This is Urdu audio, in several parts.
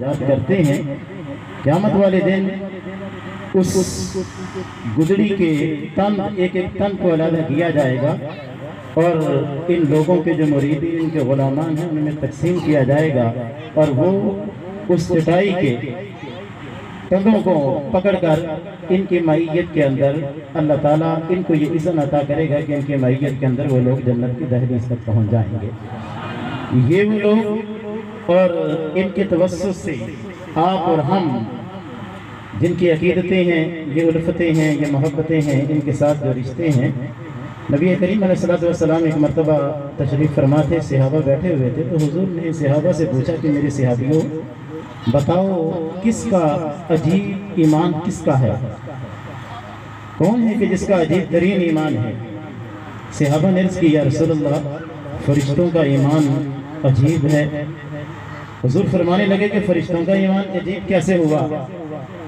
یاد کرتے ہیں قیامت والے دن اس گدڑی کے تن ایک ایک تن کو علیحدہ کیا جائے گا اور ان لوگوں کے جو مریدین ان کے غلامان ہیں ان میں تقسیم کیا جائے گا اور وہ اس چٹائی کے تنوں کو پکڑ کر ان کی معیت کے اندر اللہ تعالیٰ ان کو یہ اذن عطا کرے گا کہ ان کی معیت کے اندر وہ لوگ جنت کی دہلیز تک پہنچ جائیں گے۔ یہ وہ لوگ اور ان کے توسط سے آپ اور ہم جن کی عقیدتیں ہیں، یہ الفتیں ہیں، یہ محبتیں ہیں، ان کے ساتھ جو رشتے ہیں، نبی کریم علیہ السلام ایک مرتبہ تشریف فرما تھے، صحابہ بیٹھے ہوئے تھے، تو حضور نے صحابہ سے پوچھا کہ میرے صحابیوں بتاؤ کس کا عجیب ایمان کس کا ہے؟ کون ہے کہ جس کا عجیب ترین ایمان ہے؟ صحابہ نے عرض کی یا رسول اللہ فرشتوں کا ایمان عجیب ہے۔ حضور فرمانے لگے کہ فرشتوں کا ایمان عجیب کیسے ہوا؟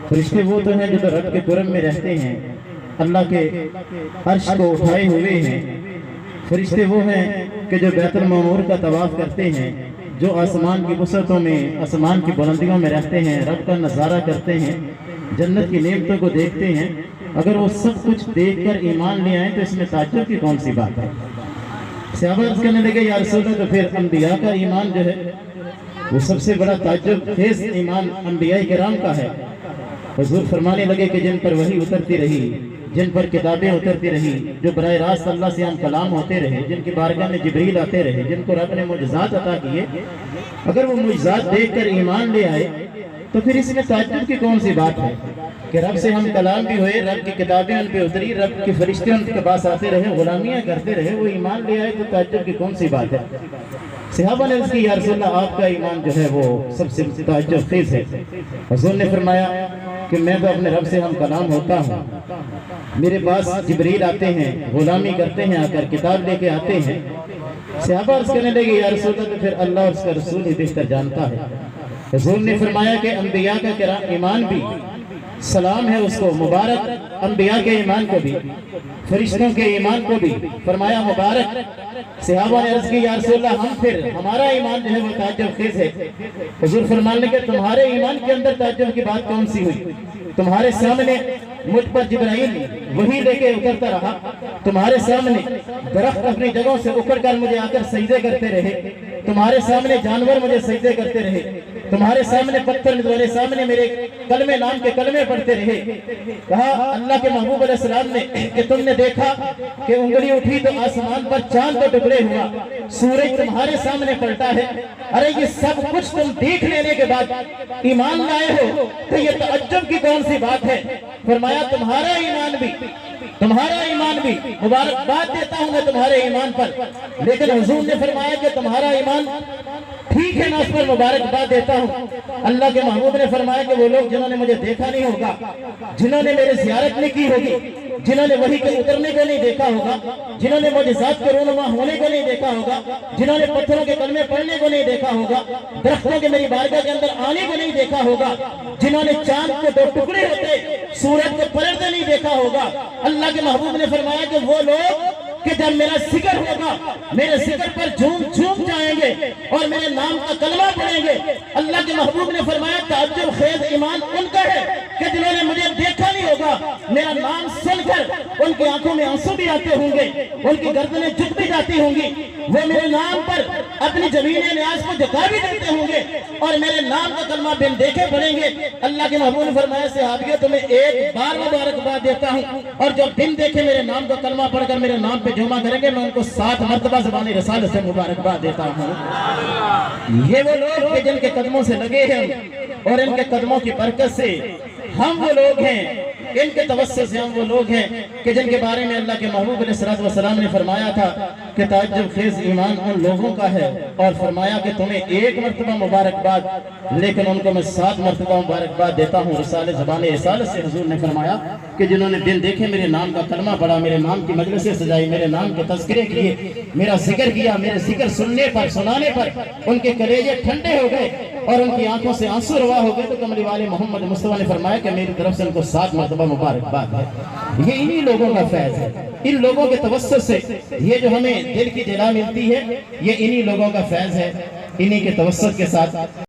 فرشتے وہ تو ہیں جو رب کے قرب میں رہتے ہیں، اللہ کے عرش کو اٹھائے ہوئے ہیں۔ فرشتے وہ ہیں کہ جو بیت المعمور کا طواف کرتے ہیں، جو آسمان کی وسعتوں میں، آسمان کی بلندیوں میں رہتے ہیں، رب کا نظارہ کرتے ہیں، جنت کی نعمتوں کو دیکھتے ہیں۔ اگر وہ سب کچھ دیکھ کر ایمان لے آئیں تو اس میں تعجب کی کون سی بات ہے؟ صحابہ عرض کرنے لگے یا رسول اللہ تو پھر انبیاء کا ایمان جو ہے وہ سب سے بڑا تعجب خیز ایمان انبیاء کرام کا ہے۔ حضور فرمانے لگے کہ جن پر وحی اترتی رہی، جن پر کتابیں اترتی رہی، جو براہ راست اللہ سے ہم کلام ہوتے رہے، جن کی بارگاہ میں جبریل آتے رہے، جن کو رب نے معجزات عطا کیے، اگر وہ معجزات دیکھ کر ایمان لے آئے تو پھر اس میں تعجب کی کون سی بات ہے کہ رب سے ہم کلام بھی ہوئے، رب کی کتابیں ان پہ اتری، رب کے فرشتے ان کے پاس آتے رہے، غلامیاں کرتے رہے، وہ ایمان لے آئے تو تعجب کی کون سی بات ہے؟ صحابہ نے عرض کی یا رسول اللہ آپ کا ایمان جو ہے وہ سب سے تعجب خیز ہے۔ حضور نے فرمایا کہ میں تو اپنے رب سے ہم کلام ہوتا ہوں، میرے پاس جبریل آتے ہیں، غلامی کرتے ہیں، آ کر کتاب لے کے آتے ہیں۔ صحابہ عرض کرنے لگے یا رسول اللہ تو پھر اللہ اور اس کا رسول ہی بہتر جانتا ہے۔ حضور نے فرمایا کہ انبیاء کا ایمان بھی سلام ہے اس کو، مبارک انبیاء کے ایمان کو بھی، فرشتوں کے ایمان کو بھی، فرمایا مبارک۔ صحابہ نے عرض کی یا رسول اللہ ہم پھر ہمارا ایمان جو ہے وہ تعجب خیز ہے۔ حضور فرمانے لگے تمہارے ایمان کے اندر تعجب کی بات کون سی ہوئی؟ تمہارے سامنے مجھ پر جبرائیل وہی لے کے اترتا رہا، تمہارے سامنے درخت اپنی جگہوں سے اکھڑ کر مجھے آ کر سجدے کرتے رہے، تمہارے سامنے جانور مجھے سجدے کرتے رہے، تمہارے سامنے پتھر میرے سامنے میرے کلمے نام کے کلمے پڑھتے رہے۔ کہا اللہ کے محبوب علیہ السلام نے کہ تم نے دیکھا کہ انگلی اٹھی تو آسمان پر چاند کو ٹکڑے ہوا، سورج تمہارے سامنے پلٹا ہے۔ ارے یہ سب کچھ تم دیکھ لینے کے بعد ایمان لائے ہو تو یہ تعجب کی کون سی بات ہے؟ فرمایا تمہارا ایمان بھی مبارکباد دیتا ہوں میں تمہارے ایمان پر، لیکن حضور نے فرمایا کہ تمہارا ایمان ٹھیک ہے میں اس پر مبارکباد دیتا ہوں۔ اللہ کے محبوب نے فرمایا کہ وہ لوگ جنہوں نے مجھے دیکھا نہیں ہوگا، جنہوں نے میرے زیارت نہیں کی ہوگی، جنہوں نے وحی کے اترنے کو نہیں دیکھا ہوگا، جنہوں نے معجزات کے رونما ہونے کو نہیں دیکھا ہوگا، جنہوں نے پتھروں کے کلمے پڑھنے کو نہیں دیکھا ہوگا، درختوں کے میری بارگاہ کے اندر آنے کو نہیں دیکھا ہوگا، جنہوں نے چاند کو دو ٹکڑے ہوتے سورج کو پلٹتے نہیں دیکھا ہوگا، اللہ کے محبوب نے فرمایا کہ وہ لوگ کہ جب میرا ذکر ہوگا میرے ذکر پر جھوم جائیں گے اور میرے نام کا کلمہ پڑھیں گے۔ اللہ کے محبوب نے فرمایا تعجب خیز ایمان ان کا ہے کہ جنہوں نے مجھے دیکھا نہیں ہوگا، میرا نام سن کر ان کی آنکھوں میں آنسو بھی آتے ہوں گے، ان کی گردنیں جھک بھی جاتی ہوں گی، وہ میرے نام پر اپنی زمین نیاز کو جھکا بھی دیتے ہوں گے اور میرے نام کا کلمہ بن دیکھے پڑھیں گے۔ اللہ کے محبوب نے فرمایا صحابیوں تمہیں ایک بار مبارکباد دیتا ہوں، اور جو بن دیکھے میرے نام کا کلمہ پڑھ کر میرے نام پہ جمع کریں گے میں ان کو 7 مرتبہ زبان رسالت سے مبارکباد دیتا ہوں۔ یہ وہ لوگ جن کے قدموں سے لگے ہیں اور ان کے قدموں کی برکت سے ہم وہ لوگ ہیں، ان کے توسط سے ہم وہ لوگ ہیں کہ جن کے بارے میں اللہ کے محبوب علیہ السلام نے فرمایا تھا کہ تعجب خیز ایمان ان لوگوں کا ہے، اور فرمایا کہ تمہیں 1 مرتبہ مبارکباد لیکن ان کو میں 7 مرتبہ مبارکباد دیتا ہوں رسالت زبان رسالت سے۔ حضور نے فرمایا کہ جنہوں نے دن دیکھے میرے نام کا کلمہ پڑھا، میرے نام کی مجلسیں سجائی، میرے نام کے تذکرے کیے، میرا ذکر کیا، میرے ذکر سننے پر سنانے پر ان کے کلیجے ٹھنڈے ہو گئے اور ان کی آنکھوں سے آنسو روا ہو گئے، تو کملی والے محمد مصطفیٰ نے فرمایا کہ میری طرف سے ان کو 7 مرتبہ مبارکباد ہے۔ یہ انہی لوگوں کا فیض ہے، ان لوگوں کے توسط سے یہ جو ہمیں دل کی جلا ملتی ہے یہ انہی لوگوں کا فیض ہے، انہی کے توسط کے ساتھ